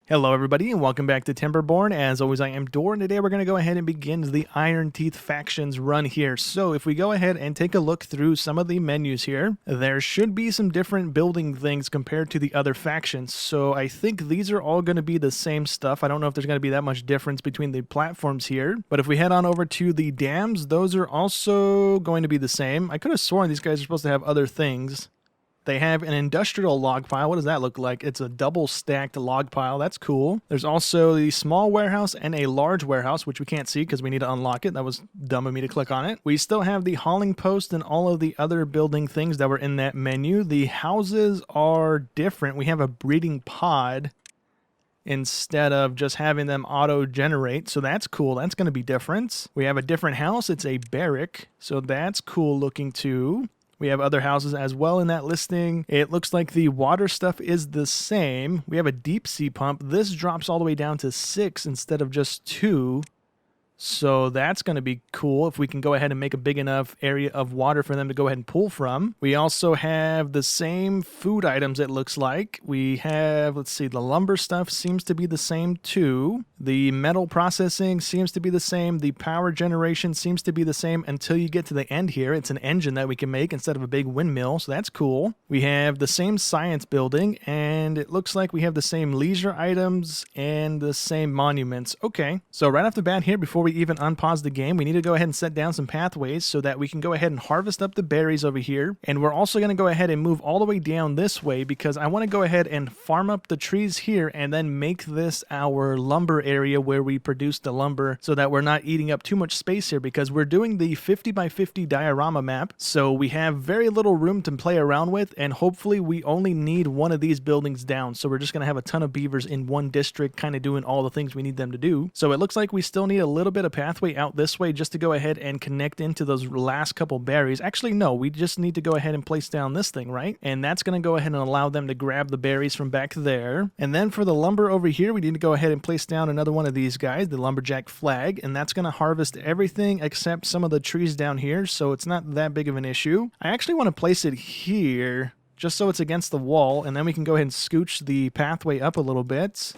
Hello everybody and welcome back to Timberborn. As always, I am Dor, and today we're going to go ahead and begin the Iron Teeth factions run here. So if we go ahead and take a look through some of the menus here, there should be some different building things compared to the other factions. So I think these are all going to be the same stuff. I don't know if there's going to be that much difference between the platforms here, but if we head on over to the dams, those are also going to be the same. I could have sworn these guys are supposed to have other things. They have an industrial log pile. What does that look like? It's a double stacked log pile. That's cool. There's also the small warehouse and a large warehouse, which we can't see because we need to unlock it. That was dumb of me to click on it. We still have the hauling post and all of the other building things that were in that menu. The houses are different. We have a breeding pod instead of just having them auto-generate. So that's cool. That's going to be different. We have a different house. It's a barrack. So that's cool looking too. We have other houses as well in that listing. It looks like the water stuff is the same. We have a deep sea pump. This drops all the way down to 6 instead of just 2. So that's going to be cool if we can go ahead and make a big enough area of water for them to go ahead and pull from. We also have the same food items, it looks like. We have, let's see, the lumber stuff seems to be the same too. The metal processing seems to be the same. The power generation seems to be the same until you get to the end here. It's an engine that we can make instead of a big windmill, so that's cool. We have the same science building, and it looks like we have the same leisure items and the same monuments. Okay, so right off the bat here, before we even unpause the game, we need to go ahead and set down some pathways so that we can go ahead and harvest up the berries over here. And we're also going to go ahead and move all the way down this way because I want to go ahead and farm up the trees here and then make this our lumber area where we produce the lumber so that we're not eating up too much space here, because we're doing the 50 by 50 diorama map. So we have very little room to play around with, and hopefully we only need one of these buildings down. So we're just going to have a ton of beavers in one district kind of doing all the things we need them to do. So it looks like we still need a little bit of pathway out this way just to go ahead and connect into those last couple berries. Actually, no, we just need to go ahead and place down this thing, right? And that's going to go ahead and allow them to grab the berries from back there. And then for the lumber over here, we need to go ahead and place down another one of these guys, the lumberjack flag, and that's going to harvest everything except some of the trees down here, so it's not that big of an issue. I actually want to place it here just so it's against the wall, and then we can go ahead and scooch the pathway up a little bit.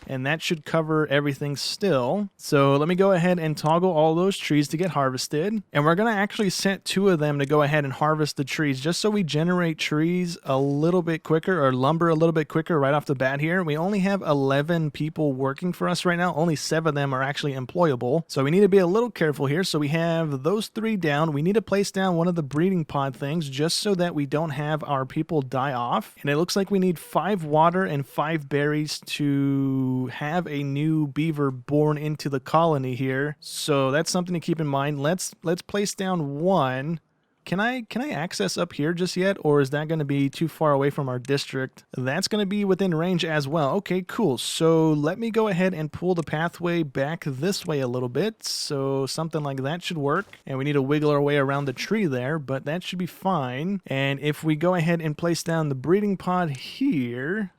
And that should cover everything still. So let me go ahead and toggle all those trees to get harvested. And we're going to actually set 2 of them to go ahead and harvest the trees just so we generate trees a little bit quicker, or lumber a little bit quicker right off the bat here. We only have 11 people working for us right now. Only 7 of them are actually employable. So we need to be a little careful here. So we have those 3 down. We need to place down one of the breeding pod things just so that we don't have our people die off. And it looks like we need 5 water and 5 berries to have a new beaver born into the colony here. So that's something to keep in mind. Let's place down 1. Can I access up here just yet, or is that going to be too far away from our district? That's going to be within range as well. Okay, cool. So let me go ahead and pull the pathway back this way a little bit. So something like that should work. And we need to wiggle our way around the tree there, but that should be fine. And if we go ahead and place down the breeding pod here...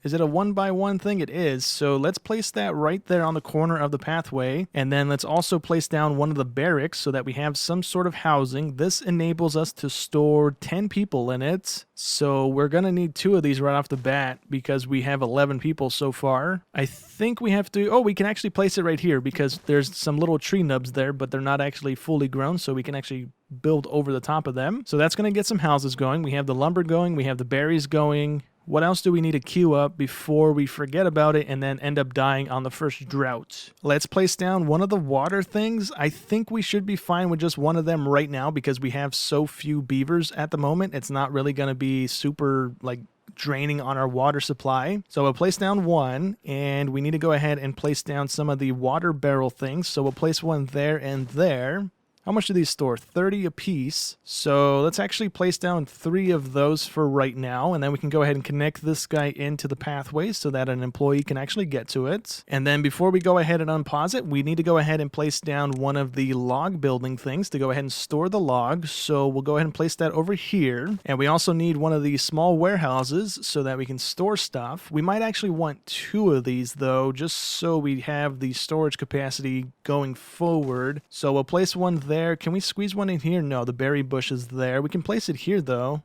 Is it a 1x1 thing? It is. So let's place that right there on the corner of the pathway. And then let's also place down one of the barracks so that we have some sort of housing. This enables us to store 10 people in it. So we're going to need 2 of these right off the bat because we have 11 people so far. I think we have to... Oh, we can actually place it right here because there's some little tree nubs there, but they're not actually fully grown. So we can actually build over the top of them. So that's going to get some houses going. We have the lumber going. We have the berries going. What else do we need to queue up before we forget about it and then end up dying on the first drought? Let's place down one of the water things. I think we should be fine with just one of them right now because we have so few beavers at the moment. It's not really going to be super, draining on our water supply. So we'll place down 1, and we need to go ahead and place down some of the water barrel things. So we'll place 1 there and there. How much do these store? 30 a piece. So let's actually place down 3 of those for right now, and then we can go ahead and connect this guy into the pathway so that an employee can actually get to it. And then before we go ahead and unpause it, we need to go ahead and place down one of the log building things to go ahead and store the logs. So we'll go ahead and place that over here. And we also need one of these small warehouses so that we can store stuff. We might actually want 2 of these though, just so we have the storage capacity going forward. So we'll place one there. Can we squeeze one in here? No, the berry bush is there. We can place it here though.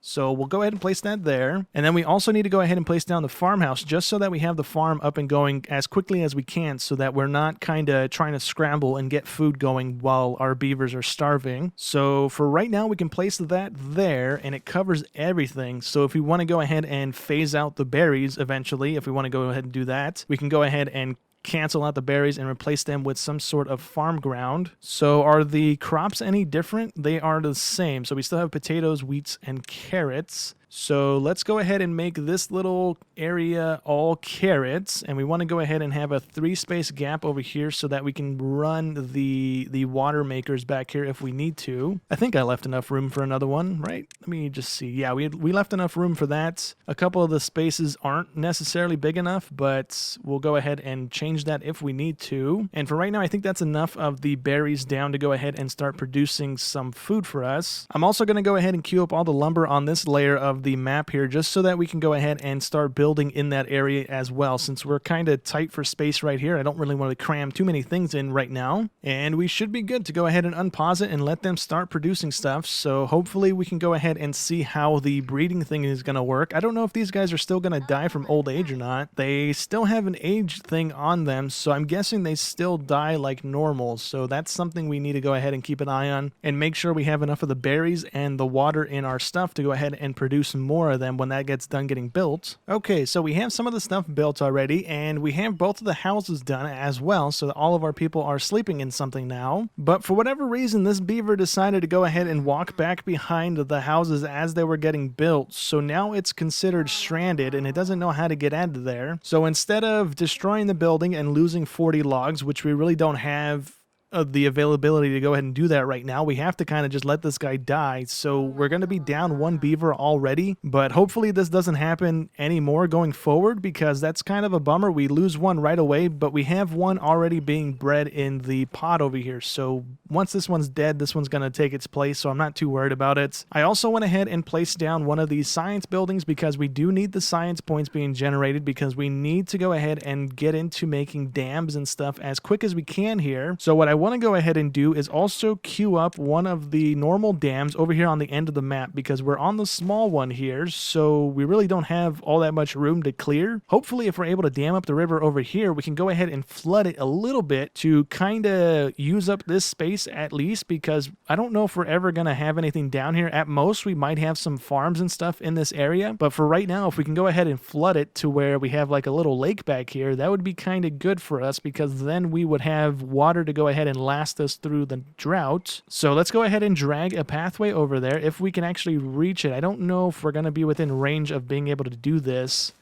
So we'll go ahead and place that there. And then we also need to go ahead and place down the farmhouse just so that we have the farm up and going as quickly as we can so that we're not kind of trying to scramble and get food going while our beavers are starving. So for right now, we can place that there and it covers everything. So if we want to go ahead and phase out the berries eventually, if we want to go ahead and do that, we can go ahead and cancel out the berries and replace them with some sort of farm ground. So are the crops any different? They are the same. So we still have potatoes, wheats, and carrots. So let's go ahead and make this little area all carrots, and we want to go ahead and have a 3-space gap over here so that we can run the water makers back here if we need to. I think I left enough room for another one, right? Let me just see. Yeah, we left enough room for that. A couple of the spaces aren't necessarily big enough, but we'll go ahead and change that if we need to. And for right now, I think that's enough of the berries down to go ahead and start producing some food for us. I'm also going to go ahead and queue up all the lumber on this layer of the map here just so that we can go ahead and start building in that area as well. Since we're kind of tight for space right here, I don't really want to cram too many things in right now, and we should be good to go ahead and unpause it and let them start producing stuff. So hopefully we can go ahead and see how the breeding thing is going to work. I don't know if these guys are still going to die from old age or not. They still have an age thing on them, so I'm guessing they still die like normal. So that's something we need to go ahead and keep an eye on and make sure we have enough of the berries and the water in our stuff to go ahead and produce more of them when that gets done getting built. Okay, so we have some of the stuff built already, and we have both of the houses done as well, so that all of our people are sleeping in something now. But for whatever reason, this beaver decided to go ahead and walk back behind the houses as they were getting built, so now it's considered stranded and it doesn't know how to get out of there. So instead of destroying the building and losing 40 logs, which we really don't have the availability to go ahead and do that right now, we have to kind of just let this guy die. So we're going to be down 1 beaver already, but hopefully this doesn't happen anymore going forward, because that's kind of a bummer. We lose one right away, but we have one already being bred in the pod over here. So once this one's dead, this one's going to take its place, so I'm not too worried about it. I also went ahead and placed down one of these science buildings because we do need the science points being generated, because we need to go ahead and get into making dams and stuff as quick as we can here. So what I want to go ahead and do is also queue up one of the normal dams over here on the end of the map, because we're on the small one here, so we really don't have all that much room to clear. Hopefully if we're able to dam up the river over here, we can go ahead and flood it a little bit to kind of use up this space at least, because I don't know if we're ever going to have anything down here. At most we might have some farms and stuff in this area, but for right now, if we can go ahead and flood it to where we have like a little lake back here, that would be kind of good for us, because then we would have water to go ahead and last us through the drought. So let's go ahead and drag a pathway over there if we can actually reach it. I don't know if we're going to be within range of being able to do this.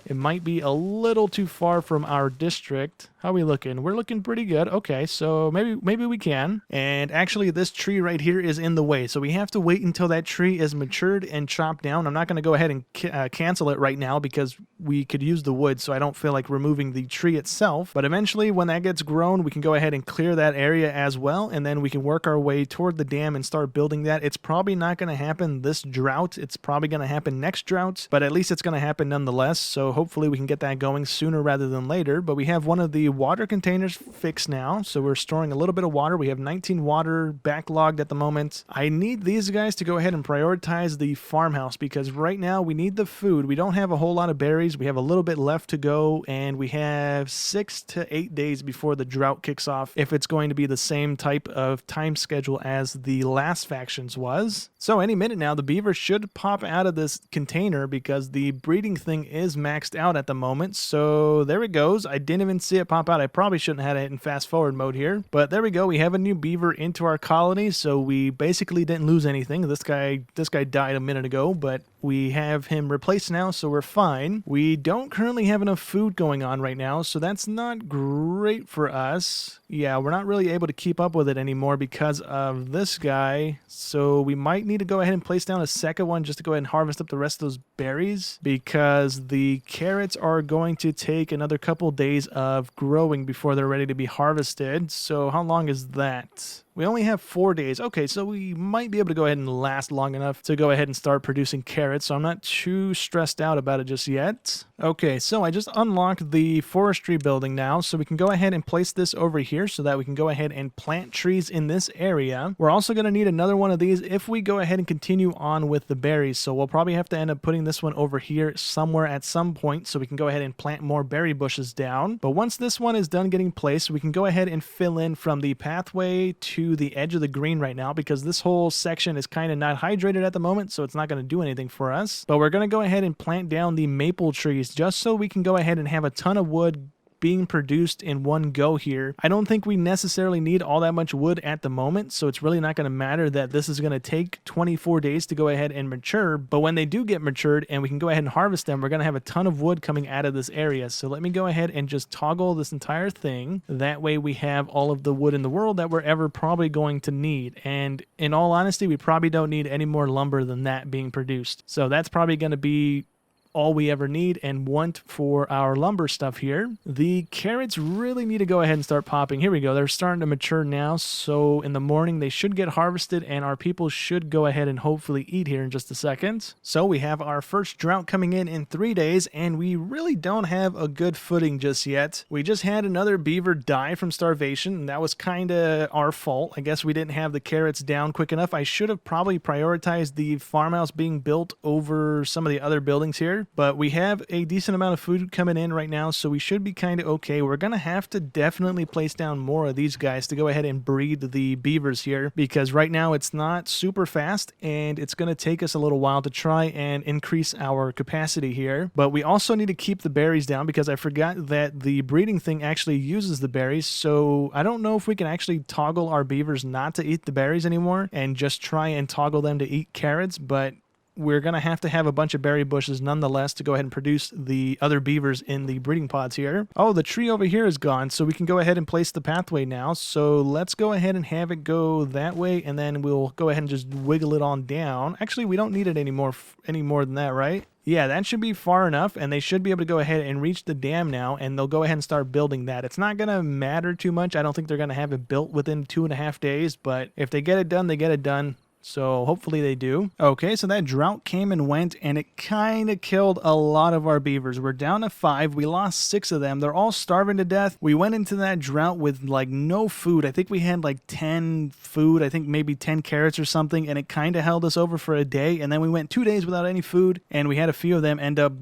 It might be a little too far from our district. How are we looking? We're looking pretty good. Okay, so maybe we can. And actually, this tree right here is in the way, so we have to wait until that tree is matured and chopped down. I'm not going to go ahead and cancel it right now because we could use the wood, so I don't feel like removing the tree itself. But eventually, when that gets grown, we can go ahead and clear that area as well, and then we can work our way toward the dam and start building that. It's probably not going to happen this drought. It's probably going to happen next drought, but at least it's going to happen nonetheless. So hopefully we can get that going sooner rather than later. But we have one of the water containers fixed now, so we're storing a little bit of water. We have 19 water backlogged at the moment. I need these guys to go ahead and prioritize the farmhouse, because right now we need the food. We don't have a whole lot of berries. We have a little bit left to go, and we have 6 to 8 days before the drought kicks off, if it's going to be the same type of time schedule as the last factions was. So any minute now, the beaver should pop out of this container, because the breeding thing is maxed out at the moment. So there it goes. I didn't even see it pop out. I probably shouldn't have had it in fast forward mode here, but there we go. We have a new beaver into our colony, so we basically didn't lose anything. This guy died a minute ago, but we have him replaced now, so we're fine. We don't currently have enough food going on right now, so that's not great for us. Yeah, we're not really able to keep up with it anymore because of this guy, so we might need to go ahead and place down a second one just to go ahead and harvest up the rest of those berries, because the carrots are going to take another couple days of growing before they're ready to be harvested. So how long is that? We only have 4 days. Okay, so we might be able to go ahead and last long enough to go ahead and start producing carrots, so I'm not too stressed out about it just yet. Okay, so I just unlocked the forestry building now, so we can go ahead and place this over here so that we can go ahead and plant trees in this area. We're also going to need another one of these if we go ahead and continue on with the berries, so we'll probably have to end up putting this one over here somewhere at some point so we can go ahead and plant more berry bushes down. But once this one is done getting placed, we can go ahead and fill in from the pathway to the edge of the green right now, because this whole section is kind of not hydrated at the moment, so it's not going to do anything for us. But we're going to go ahead and plant down the maple trees just so we can go ahead and have a ton of wood being produced in one go here. I don't think we necessarily need all that much wood at the moment, so it's really not going to matter that this is going to take 24 days to go ahead and mature, but when they do get matured and we can go ahead and harvest them, we're going to have a ton of wood coming out of this area. So let me go ahead and just toggle this entire thing. That way we have all of the wood in the world that we're ever probably going to need, and in all honesty, we probably don't need any more lumber than that being produced. So that's probably going to be all we ever need and want for our lumber stuff here. The carrots really need to go ahead and start popping. Here we go. They're starting to mature now. So in the morning, they should get harvested and our people should go ahead and hopefully eat here in just a second. So we have our first drought coming in 3 days, and we really don't have a good footing just yet. We just had another beaver die from starvation, and that was kind of our fault. I guess we didn't have the carrots down quick enough. I should have probably prioritized the farmhouse being built over some of the other buildings here. But we have a decent amount of food coming in right now, so we should be kind of okay. We're going to have to definitely place down more of these guys to go ahead and breed the beavers here, because right now it's not super fast, and it's going to take us a little while to try and increase our capacity here. But we also need to keep the berries down, because I forgot that the breeding thing actually uses the berries, so I don't know if we can actually toggle our beavers not to eat the berries anymore and just try and toggle them to eat carrots, but we're going to have a bunch of berry bushes nonetheless to go ahead and produce the other beavers in the breeding pods here. Oh, the tree over here is gone, so we can go ahead and place the pathway now. So let's go ahead and have it go that way, and then we'll go ahead and just wiggle it on down. Actually, we don't need it any more than that, right? Yeah, that should be far enough, and they should be able to go ahead and reach the dam now, and they'll go ahead and start building that. It's not going to matter too much. I don't think they're going to have it built within 2.5 days, but if they get it done, they get it done. So hopefully they do. Okay, so that drought came and went, and it kind of killed a lot of our beavers. We're down to 5. We lost 6 of them. They're all starving to death. We went into that drought with like no food. I think we had like 10 food. I think maybe 10 carrots or something, and it kind of held us over for a day. And then we went 2 days without any food, and we had a few of them end up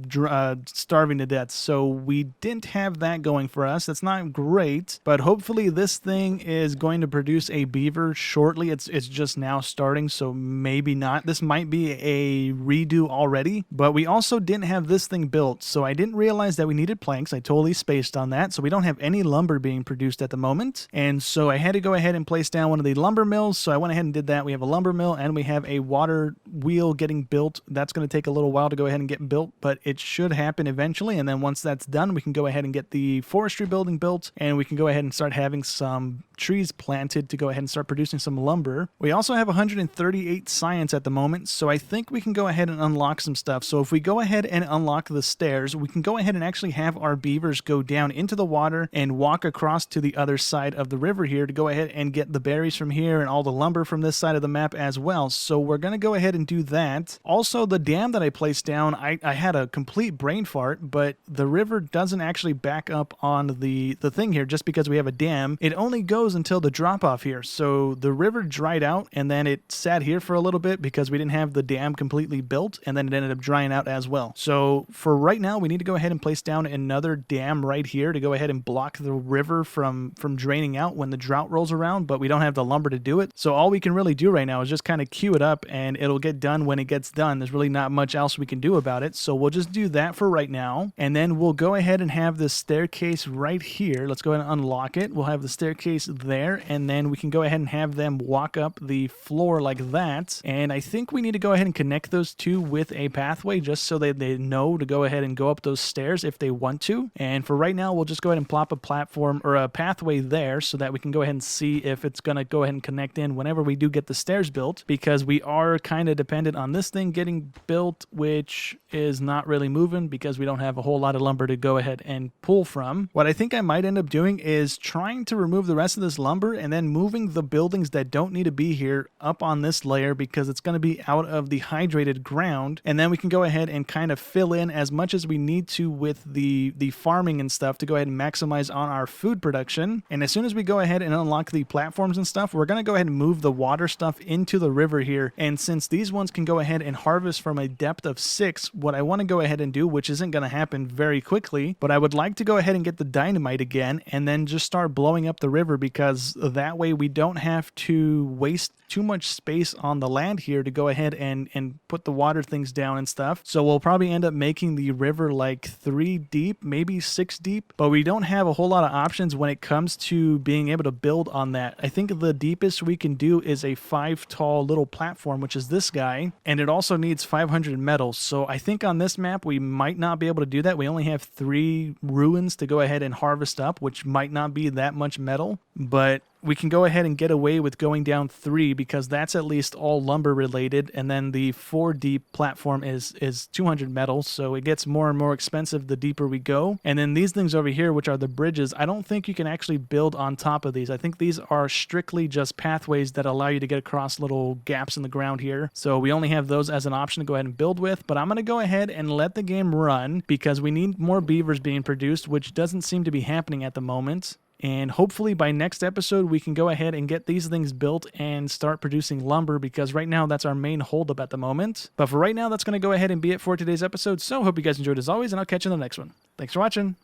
starving to death. So we didn't have that going for us. That's not great, but hopefully this thing is going to produce a beaver shortly. It's just now starting, so maybe not. This might be a redo already, but we also didn't have this thing built, so I didn't realize that we needed planks. I totally spaced on that, so we don't have any lumber being produced at the moment, and so I had to go ahead and place down one of the lumber mills, so I went ahead and did that. We have a lumber mill, and we have a water wheel getting built. That's going to take a little while to go ahead and get built, but it should happen eventually, and then once that's done, we can go ahead and get the forestry building built, and we can go ahead and start having some trees planted to go ahead and start producing some lumber. We also have 138 science at the moment, so I think we can go ahead and unlock some stuff. So if we go ahead and unlock the stairs, we can go ahead and actually have our beavers go down into the water and walk across to the other side of the river here to go ahead and get the berries from here and all the lumber from this side of the map as well. So we're going to go ahead and do that. Also, the dam that I placed down, I had a complete brain fart, but the river doesn't actually back up on the thing here just because we have a dam. It only goes until the drop off here. So the river dried out, and then it sat here for a little bit because we didn't have the dam completely built, and then it ended up drying out as well. So for right now, we need to go ahead and place down another dam right here to go ahead and block the river from draining out when the drought rolls around, but we don't have the lumber to do it. So all we can really do right now is just kind of queue it up, and it'll get done when it gets done. There's really not much else we can do about it. So we'll just do that for right now, and then we'll go ahead and have this staircase right here. Let's go ahead and unlock it. We'll have the staircase there, and then we can go ahead and have them walk up the floor like like that. And I think we need to go ahead and connect those two with a pathway just so that they know to go ahead and go up those stairs if they want to. And for right now, we'll just go ahead and plop a platform or a pathway there so that we can go ahead and see if it's going to go ahead and connect in whenever we do get the stairs built, because we are kind of dependent on this thing getting built, which is not really moving because we don't have a whole lot of lumber to go ahead and pull from. What I think I might end up doing is trying to remove the rest of this lumber and then moving the buildings that don't need to be here up on this layer, because it's going to be out of the hydrated ground, and then we can go ahead and kind of fill in as much as we need to with the farming and stuff to go ahead and maximize on our food production. And as soon as we go ahead and unlock the platforms and stuff, we're going to go ahead and move the water stuff into the river here. And since these ones can go ahead and harvest from a depth of 6, what I want to go ahead and do, which isn't going to happen very quickly, but I would like to go ahead and get the dynamite again and then just start blowing up the river, because that way we don't have to waste too much space on the land here to go ahead and put the water things down and stuff. So we'll probably end up making the river like 3 deep, maybe 6 deep, but we don't have a whole lot of options when it comes to being able to build on that. I think the deepest we can do is a 5 tall little platform, which is this guy, and it also needs 500 metals. So I think on this map we might not be able to do that. We only have 3 ruins to go ahead and harvest up, which might not be that much metal, but we can go ahead and get away with going down 3 because that's at least all lumber related, and then the 4 deep platform is 200 metals, so it gets more and more expensive the deeper we go. And then these things over here, which are the bridges, I don't think you can actually build on top of these. I think these are strictly just pathways that allow you to get across little gaps in the ground here, so we only have those as an option to go ahead and build with. But I'm going to go ahead and let the game run because we need more beavers being produced, which doesn't seem to be happening at the moment. And hopefully by next episode, we can go ahead and get these things built and start producing lumber, because right now that's our main holdup at the moment. But for right now, that's going to go ahead and be it for today's episode. So hope you guys enjoyed as always, and I'll catch you in the next one. Thanks for watching.